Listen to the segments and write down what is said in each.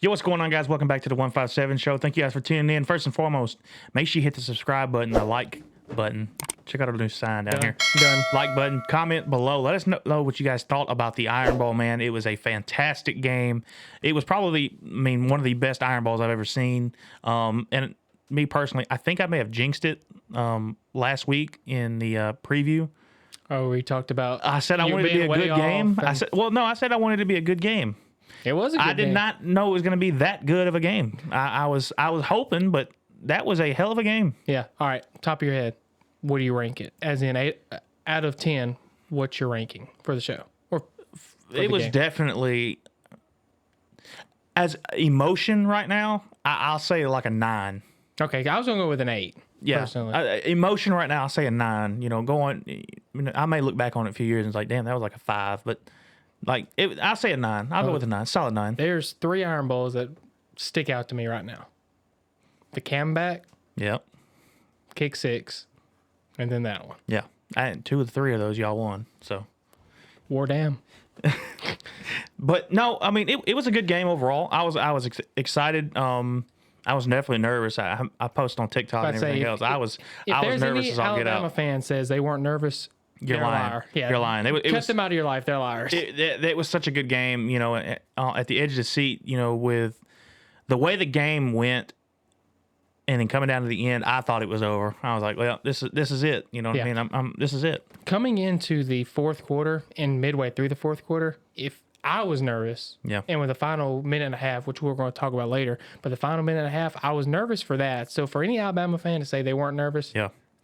Yo, what's going on, guys? Welcome back to the 157 Show. Thank you guys for tuning in. First and foremost, make sure you hit the subscribe button, the like button. Check out our new sign down here. Done. Like button. Comment below. Let us know what you guys thought about the Iron Bowl, man. It was a fantastic game. It was probably, one of the best Iron Bowls I've ever seen. And me personally, I think I may have jinxed it last week in the preview. Oh, we talked about. I said I wanted it to be a good game. I said I wanted it to be a good game. It was a good game. I did not know it was going to be that good of a game. I was hoping, but that was a hell of a game. Yeah. All right. Top of your head, what do you rank it? As in 8 out of 10, what's your ranking for the show? Or it was definitely, as emotion right now, I'll say like a 9. Okay, I was going to go with an 8. Yeah. Personally. Emotion right now, I'll say a 9. You know, I may look back on it a few years and it's like, damn, that was like a 5. But like, I'll say a 9. I'll go with a 9. Solid 9. There's 3 Iron Bowls that stick out to me right now. The Camback, Yep. Kick 6, and then that one. Yeah. 2 of the 3 of those y'all won. So. War damn. But no, it was a good game overall. I was excited. I was definitely nervous. I posted on TikTok and everything else. I was nervous as all get out. If Alabama fan says they weren't nervous, you're lying. a liar. Yeah, you're lying. Cut them out of your life. They're liars. It was such a good game. You know, at the edge of the seat. You know, with the way the game went, and then coming down to the end, I thought it was over. I was like, well, this is it. You know what I mean? This is it. Coming into the fourth quarter and midway through the fourth quarter, if I was nervous, and with the final minute and a half, which we're going to talk about later, but the final minute and a half, I was nervous for that. So for any Alabama fan to say they weren't nervous,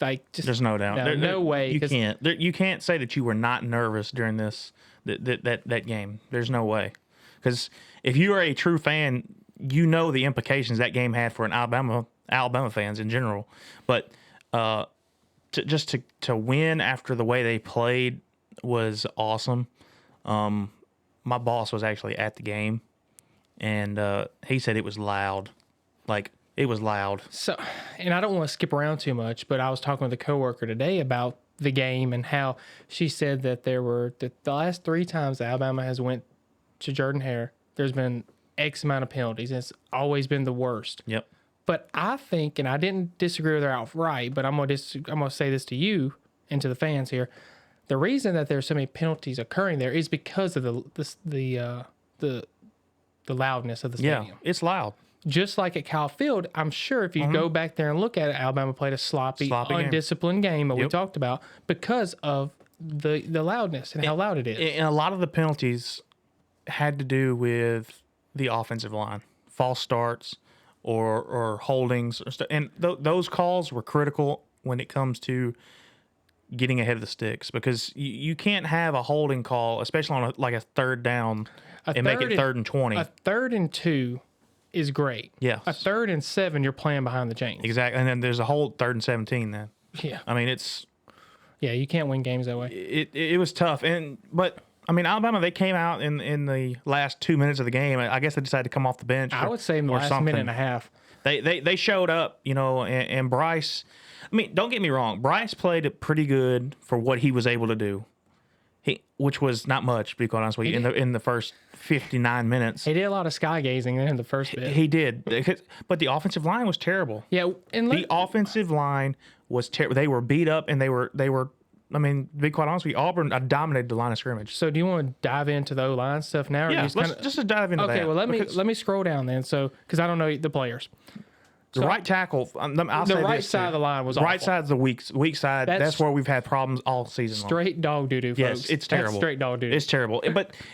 like just there's no doubt, no way. You can't say that you were not nervous during that game. There's no way, because if you are a true fan, you know the implications that game had for Alabama fans in general. But to win after the way they played was awesome. My boss was actually at the game, and he said it was loud. Like, it was loud. So, and I don't want to skip around too much, but I was talking with a coworker today about the game and how she said that there were the last 3 times Alabama has went to Hare, there's been X amount of penalties, and it's always been the worst. Yep. But I think, and I didn't disagree with her outright, but I'm gonna say this to you and to the fans here. The reason that there's so many penalties occurring there is because of the loudness of the stadium. Yeah, it's loud. Just like at Kyle Field, I'm sure if you go back there and look at it, Alabama played a sloppy undisciplined game that we talked about because of the loudness and how loud it is. And a lot of the penalties had to do with the offensive line, false starts or holdings, and those calls were critical when it comes to getting ahead of the sticks, because you can't have a holding call, especially on a third down, and make it 3rd and 20. A 3rd and 2 is great. Yeah. A 3rd and 7, you're playing behind the chains. Exactly, and then there's a whole 3rd and 17 then. Yeah. It's... Yeah, you can't win games that way. It was tough, but Alabama, they came out in the last 2 minutes of the game. I guess they decided to come off the bench. I would say in the last minute and a half. They showed up, and Bryce. Don't get me wrong. Bryce played it pretty good for what he was able to do. Which was not much, to be quite honest with you, in the first 59 minutes. He did a lot of sky gazing in the first bit. He did, but the offensive line was terrible. Yeah, the offensive line was terrible. They were beat up, and they were. To be quite honest with you, Auburn dominated the line of scrimmage. So do you want to dive into the O-line stuff now? Yeah, let's just dive into that. Okay, well let me scroll down then. So because I don't know the players. The right tackle, the right side of the line was awful. Right side's the weak side. That's where we've had problems all season long. Straight dog doo-doo, folks. Yes, it's terrible. That's straight dog doo-doo. It's terrible.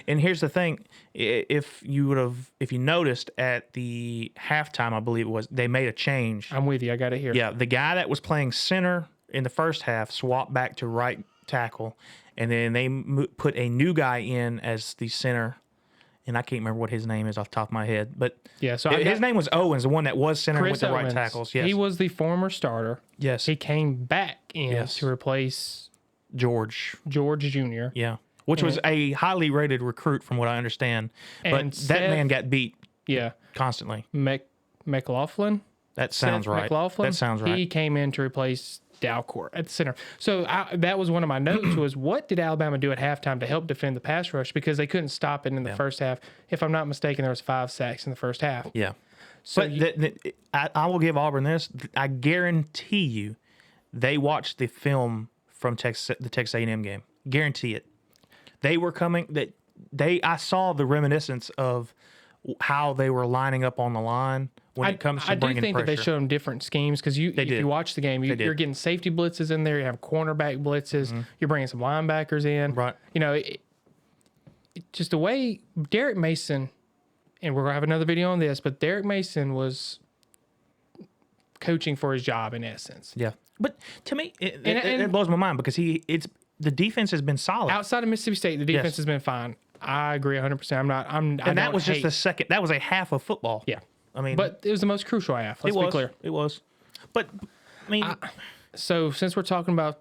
And here's the thing: if you noticed at the halftime, I believe it was, they made a change. I'm with you. I got it here. Yeah, the guy that was playing center in the first half swapped back to right tackle, and then they put a new guy in as the center. And I can't remember what his name is off the top of my head, but yeah, so his name was Owens, the one that was center with the right tackles. Yes, he was the former starter. Yes, he came back in to replace George Jr. Yeah, which was a highly rated recruit, from what I understand. But that man got beat. Yeah, constantly. McLaughlin. That sounds right. McLaughlin. That sounds right. He came in to replace Dalcourt at the center. So that was one of my notes was what did Alabama do at halftime to help defend the pass rush because they couldn't stop it in the first half. If I'm not mistaken, there was 5 sacks in the first half. Yeah. So But I will give Auburn this. I guarantee you they watched the film from the Texas A&M game. Guarantee it. They were coming. I saw the reminiscence of how they were lining up on the line when it comes to bringing pressure. I do think that they showed them different schemes because if you watch the game, you're getting safety blitzes in there. You have cornerback blitzes. You're bringing some linebackers in. Right. You know, just the way Derek Mason, and we're going to have another video on this, but Derek Mason was coaching for his job in essence. Yeah. But to me, it blows my mind because the defense has been solid. Outside of Mississippi State, the defense has been fine. I agree 100%. And that was just the second. That was a half of football. Yeah. I mean, but it was the most crucial half. Let's be clear. It was. But I mean, so since we're talking about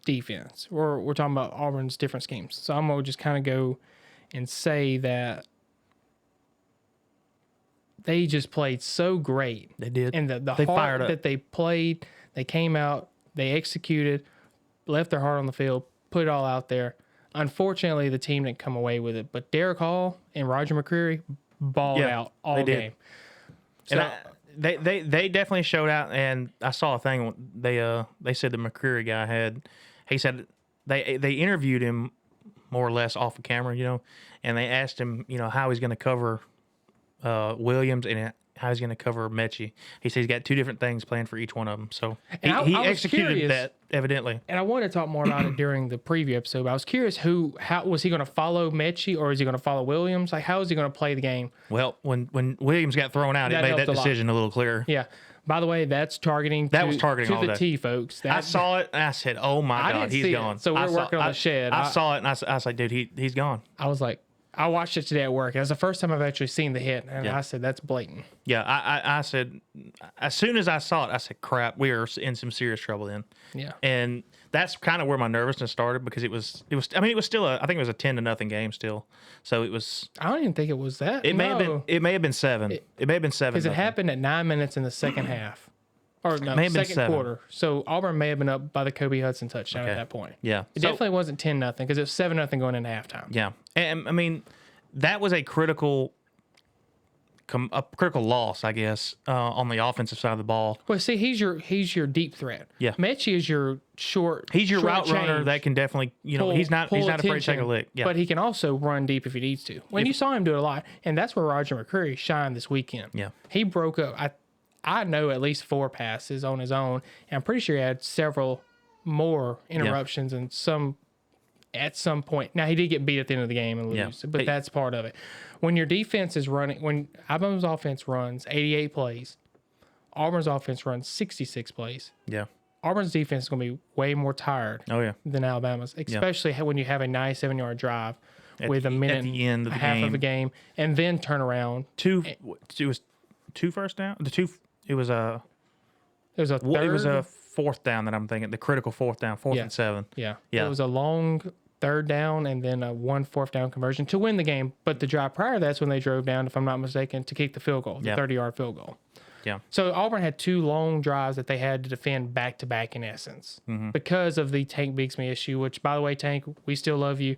defense, we're talking about Auburn's different schemes. So I'm gonna just kind of go and say that they just played so great. They did. And the heart that they played, they came out, they executed, left their heart on the field, put it all out there. Unfortunately, the team didn't come away with it. But Derek Hall and Roger McCreary balled out all game. So, and they definitely showed out. And I saw a thing they said the McCreary guy he said they interviewed him more or less off the camera, and they asked him, how he's going to cover Williams and how he's going to cover Mechie. He said he's got 2 different things planned for each one of them. So he executed that evidently. And I wanted to talk more about it during the preview episode. But I was curious how was he going to follow Mechie or is he going to follow Williams? Like how is he going to play the game? Well, when Williams got thrown out, it made that decision a little clearer. Yeah. By the way, that's targeting to the T, folks. I saw it and I said, "Oh my God, he's gone." So we're working on the shed. I saw it and I was like, "Dude, he's gone." I was like, I watched it today at work. It was the first time I've actually seen the hit, and I said, that's blatant. Yeah, I said, as soon as I saw it, I said, crap, we are in some serious trouble then. Yeah. And that's kind of where my nervousness started because it was still I think it was a 10-0 game still. So it was. I don't even think it was that. It may have been 7. It may have been 7. Because it happened at 9 minutes in the second half. Or no, second quarter. So Auburn may have been up by the Kobe Hudson touchdown at that point. Yeah. It definitely wasn't 10-0 because it was 7-0 going into halftime. Yeah. And I mean, that was a critical loss, I guess, on the offensive side of the ball. Well, see, he's your deep threat. Yeah. Mechie is your short. He's your short route runner that can definitely, he's not afraid to take a lick. Yeah. But he can also run deep if he needs to. You saw him do it a lot, and that's where Roger McCreary shined this weekend. Yeah. He broke up. I know at least 4 passes on his own, and I'm pretty sure he had several more interruptions and some at some point. Now, he did get beat at the end of the game and lose, but that's part of it. When your defense is running, when Alabama's offense runs 88 plays, Auburn's offense runs 66 plays. Yeah. Auburn's defense is going to be way more tired than Alabama's, especially when you have a 97-yard drive with a minute at the end of the half game. of a game and then turn around. It was 2 first down? It was a fourth down that I'm thinking, the critical fourth down, 4th and 7. Yeah. It was a long third down and then a 1 4th down conversion to win the game. But the drive prior, that's when they drove down, if I'm not mistaken, to kick the field goal, the 30-yard field goal. Yeah. So Auburn had 2 long drives that they had to defend back-to-back in essence because of the Tank Bigsby issue, which, by the way, Tank, we still love you.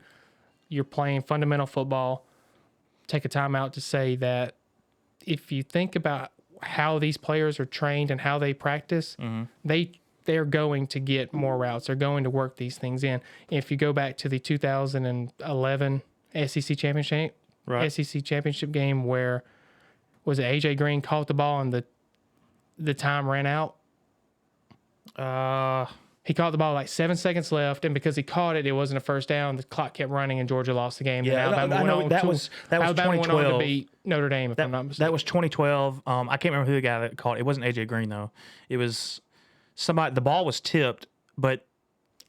You're playing fundamental football. Take a time out to say that if you think about how these players are trained and how they practice, they're going to get more routes. They're going to work these things in. If you go back to the 2011 SEC championship, game where was it AJ Green caught the ball and the time ran out? He caught the ball like 7 seconds left, and because he caught it, it wasn't a first down. The clock kept running, and Georgia lost the game. Yeah, that was Alabama 2012. went on to beat Notre Dame, if I'm not mistaken. That was 2012. I can't remember who the guy that caught it. It wasn't AJ Green though. It was somebody. The ball was tipped, but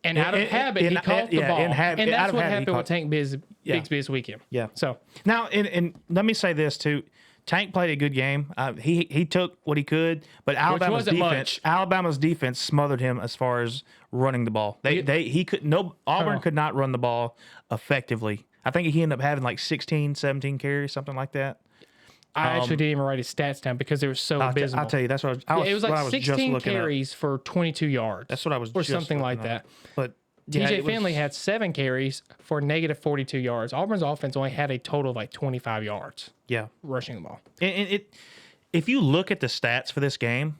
out of habit, he caught the ball, and that's what happened with Tank Bigsby this weekend. Yeah. So now, and let me say this too. Tank played a good game. He took what he could, but Alabama's defense smothered him as far as running the ball. Auburn could not run the ball effectively. I think he ended up having like 16, 17 carries, something like that. I actually didn't even write his stats down because they were so abysmal. I'll tell you, that's what It was what like I was just 16 looking up. carries for 22 yards. That's what I was or just something like looking that. up. But yeah, TJ Finley had 7 carries for negative 42 yards. Auburn's offense only had a total of like 25 yards rushing the ball. And if you look at the stats for this game,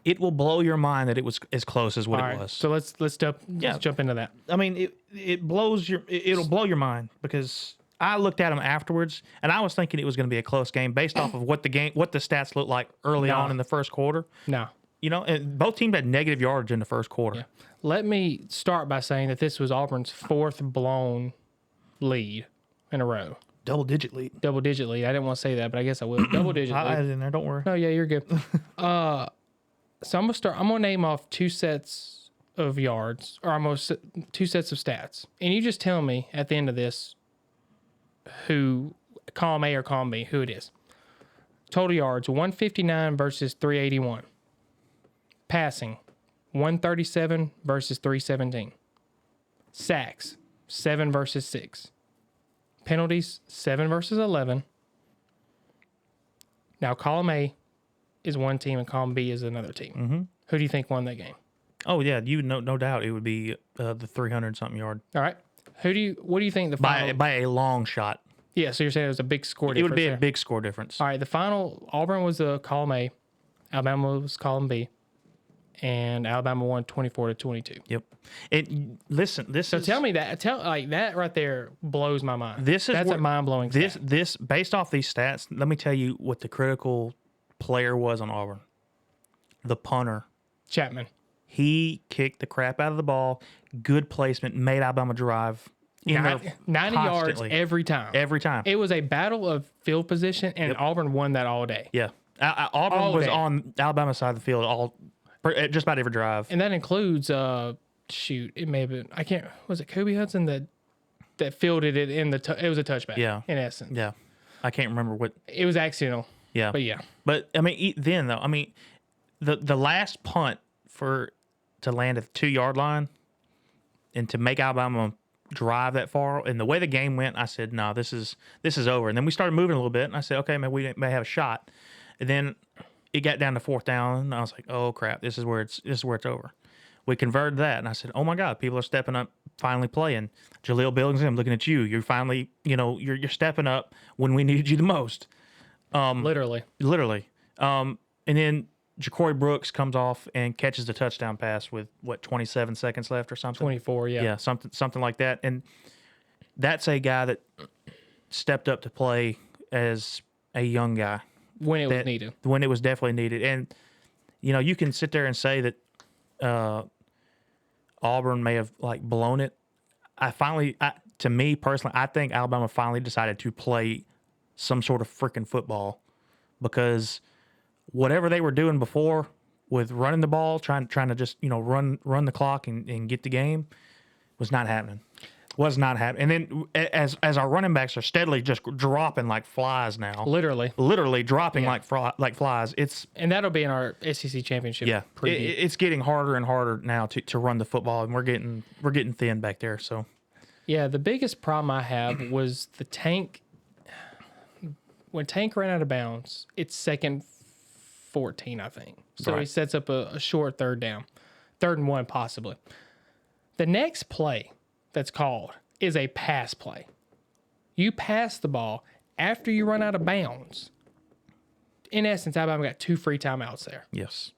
it will blow your mind that it was as close as what All it right, was. so let's jump into that. I mean, it'll blow your mind because I looked at them afterwards and I was thinking it was going to be a close game based off of what the stats looked like early on in the first quarter. No. You know, and both teams had negative yardage in the first quarter. Yeah. Let me start by saying that this was Auburn's 4th blown lead in a row. Double-digit lead. Double-digit lead. I didn't want to say that, but I guess I will. Double-digit I lead. in there. Don't worry. No, yeah, you're good. So I'm gonna name off 2 sets of yards, or almost 2 sets of stats, and you just tell me at the end of this who column A or column B who it is. Total yards 159 versus 381. Passing 137 versus 317. Sacks 7 versus 6. Penalties 7 versus 11. Now column A is one team and column B is another team. Mm-hmm. Who do you think won that game? Oh yeah, no doubt it would be the 300-something yard. All right. What do you think the final? By a long shot. Yeah, so you're saying it was a big score difference. It would be there. a big score difference. All right, the final, Auburn was column A, Alabama was column B, and Alabama won 24-22. Yep. So tell me that. That right there blows my mind. That's a mind-blowing stat. This based off these stats, let me tell you what the critical player was on Auburn. The punter. Chapman. He kicked the crap out of the ball. Good placement, made Alabama drive. 90 yards every time. Every time. It was a battle of field position, and Auburn won that all day. Yeah. Auburn was on Alabama's side of the field just about every drive. And that includes, it may have been, was it Kobe Hudson that fielded it it was a touchback. Yeah. In essence. Yeah. I can't remember what. It was accidental. Yeah. But yeah. But, I mean, then, though, I mean, the last punt to land at the 2-yard line and to make Alabama drive that far, and the way the game went, I said, no, this is over. And then we started moving a little bit, and I said, okay, man, we may have a shot. And then it got down to 4th down, and I was like, oh crap, this is where it's over. We converted that, and I said, oh my God, people are stepping up, finally playing. Jaleel Billingsley, I'm looking at you. You're finally, you're stepping up when we needed you the most. Literally. And then Ja'Cory Brooks comes off and catches the touchdown pass with 27 seconds left or something. 24, yeah. Yeah, something like that. And that's a guy that stepped up to play as a young guy when it was needed. When it was definitely needed. And you can sit there and say that Auburn may have blown it. To me personally, I think Alabama finally decided to play some sort of freaking football, because whatever they were doing before with running the ball, trying to just run the clock and get the game, was not happening. Was not happening. And then as our running backs are steadily just dropping like flies now, literally dropping like flies. And that'll be in our SEC championship. Yeah, it's getting harder and harder now to run the football, and we're getting thin back there. So yeah, the biggest problem I have was the Tank. When Tank ran out of bounds, it's 2nd 14, I think. So he sets up a short 3rd down, 3rd and 1 possibly. The next play that's called is a pass play. You pass the ball after you run out of bounds. In essence, Alabama got 2 free timeouts there. Yes.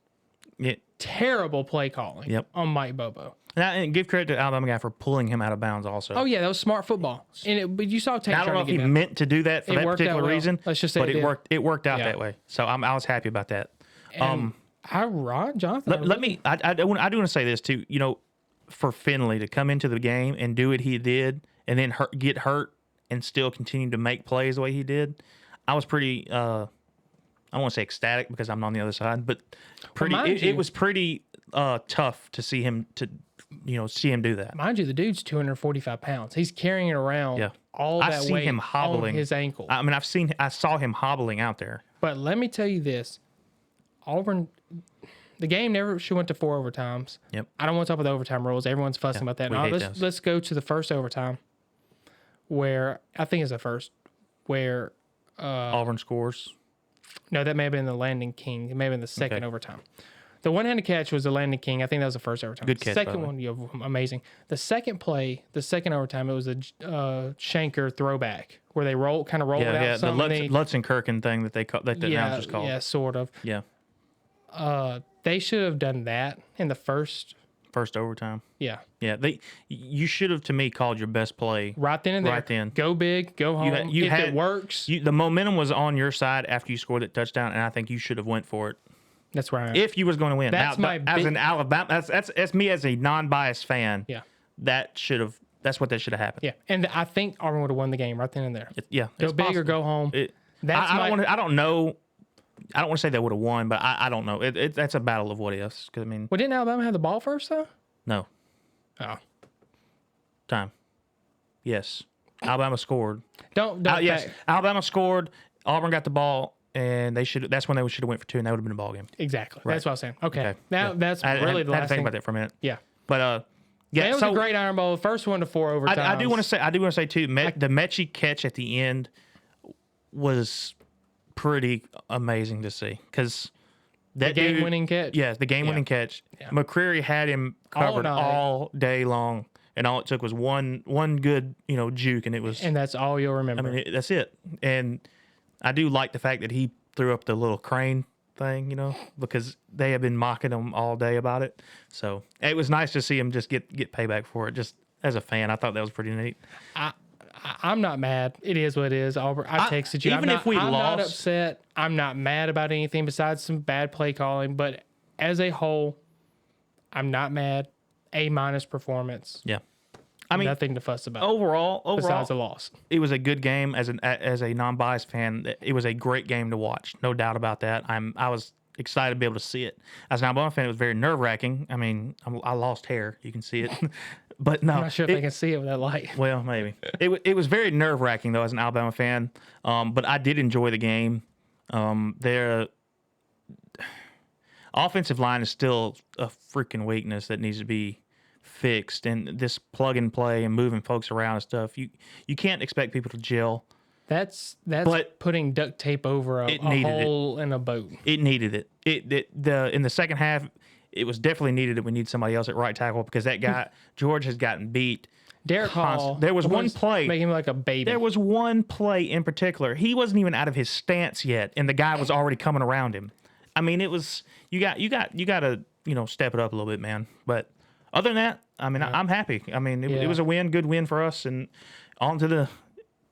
Terrible play calling on Mike Bobo. And give credit to Alabama guy for pulling him out of bounds also. Oh, yeah, that was smart football. But you saw Tank. I don't know if he meant to do that for that particular reason. Let's just say it worked out that way. So I was happy about that. Jonathan. I do want to say this too. For Finley to come into the game and do what he did, and then get hurt and still continue to make plays the way he did, I was pretty. I don't want to say ecstatic because I'm on the other side, but it was pretty tough to see him do that. Mind you, the dude's 245 pounds. He's carrying it around all that weight him hobbling on his ankle. I mean, I saw him hobbling out there. But let me tell you this. Auburn, the game never should went to 4 overtimes. Yep. I don't want to talk about the overtime rules. Everyone's fussing about that. Now, let's go to the first overtime, where I think it's the first, where Auburn scores. No, that may have been the landing king. It may have been the second Okay. overtime. The one-handed catch was the landing king. I think that was the first overtime. Good catch, by the Second way. one, amazing. The second play, the second overtime, it was a Shanker throwback where they kind of rolled Yeah, out yeah. The something. Lutz and Kirkin thing that the announcers called. Yeah, sort of. Yeah. They should have done that in the first. First overtime. Yeah, Yeah. You should have, to me, called your best play. right then and there. Right then. Go big, go home. If it works, The momentum was on your side after you scored that touchdown, and I think you should have went for it that's where I'm. if you was going to win. That's now, my as an Alabama. That's me as a non-biased fan. Yeah, That's what that should have happened. yeah, and I think Auburn would have won the game right then and there. Yeah. Go it's big or possible. go home. I don't know. I don't want to say they would have won, but I don't know. That's a battle of what ifs. Because I mean, Well, didn't Alabama have the ball first though? no Oh, time. Yes, Alabama scored. don't. Yes, Alabama scored. Auburn got the ball, and that's when they should have went for two, and that would have been a ball game. Exactly. That's what I was saying. Okay. Okay. Now Yeah. that's I really had the to last think thing. about that for a minute. Yeah. But yeah, It was so a great Iron Bowl. The first one to 4 overtimes. I do want to say too. The Mechie catch at the end was pretty amazing to see because the game-winning catch. Yeah, the game-winning catch. Yeah. McCreary had him covered all day long, and all it took was one good juke, and it was. And that's all you'll remember. I mean, that's it. And I do like the fact that he threw up the little crane thing, because they have been mocking him all day about it. So it was nice to see him just get payback for it. Just as a fan, I thought that was pretty neat. I'm not mad. It is what it is. Auburn, I texted you. Even if we I'm not lost- upset. I'm not mad about anything besides some bad play calling. But as a whole, I'm not mad. A- performance. Yeah. I mean, Nothing to fuss about. overall, besides a loss. it was a good game. As a non-biased fan, it was a great game to watch. No doubt about that. I was excited to be able to see it. As an Alabama fan, it was very nerve-wracking. I mean, I lost hair. You can see it. But no. I'm not sure if they can see it with that light. Well, maybe. It was very nerve-wracking, though, as an Alabama fan. But I did enjoy the game. Their offensive line is still a freaking weakness that needs to be fixed. And this plug and play and moving folks around and stuff, you can't expect people to gel. That's But putting duct tape over a hole in a boat. It needed it. In the second half, it was definitely needed that we need somebody else at right tackle because that guy George has gotten beat. Derek Hall. There was one play. Making him like a baby. There was one play in particular. He wasn't even out of his stance yet, and the guy was already coming around him. I mean, it was you got to step it up a little bit, man. But other than that, I mean, I'm happy. I mean, it was a good win for us, and on to the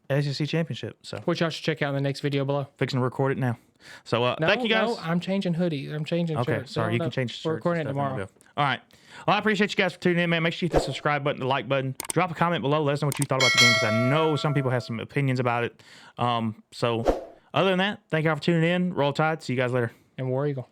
SEC championship. So which y'all should check out in the next video below. fixing to record it now. So thank you guys. No, I'm changing hoodie. I'm changing Okay, shirts. sorry, No, you no. can change shirts. We're recording it and stuff. tomorrow. All right. Well, I appreciate you guys for tuning in, man. Make sure you hit the subscribe button, the like button. Drop a comment below. Let us know what you thought about the game because I know some people have some opinions about it. So other than that, thank y'all for tuning in. Roll Tide. See you guys later. And War Eagle.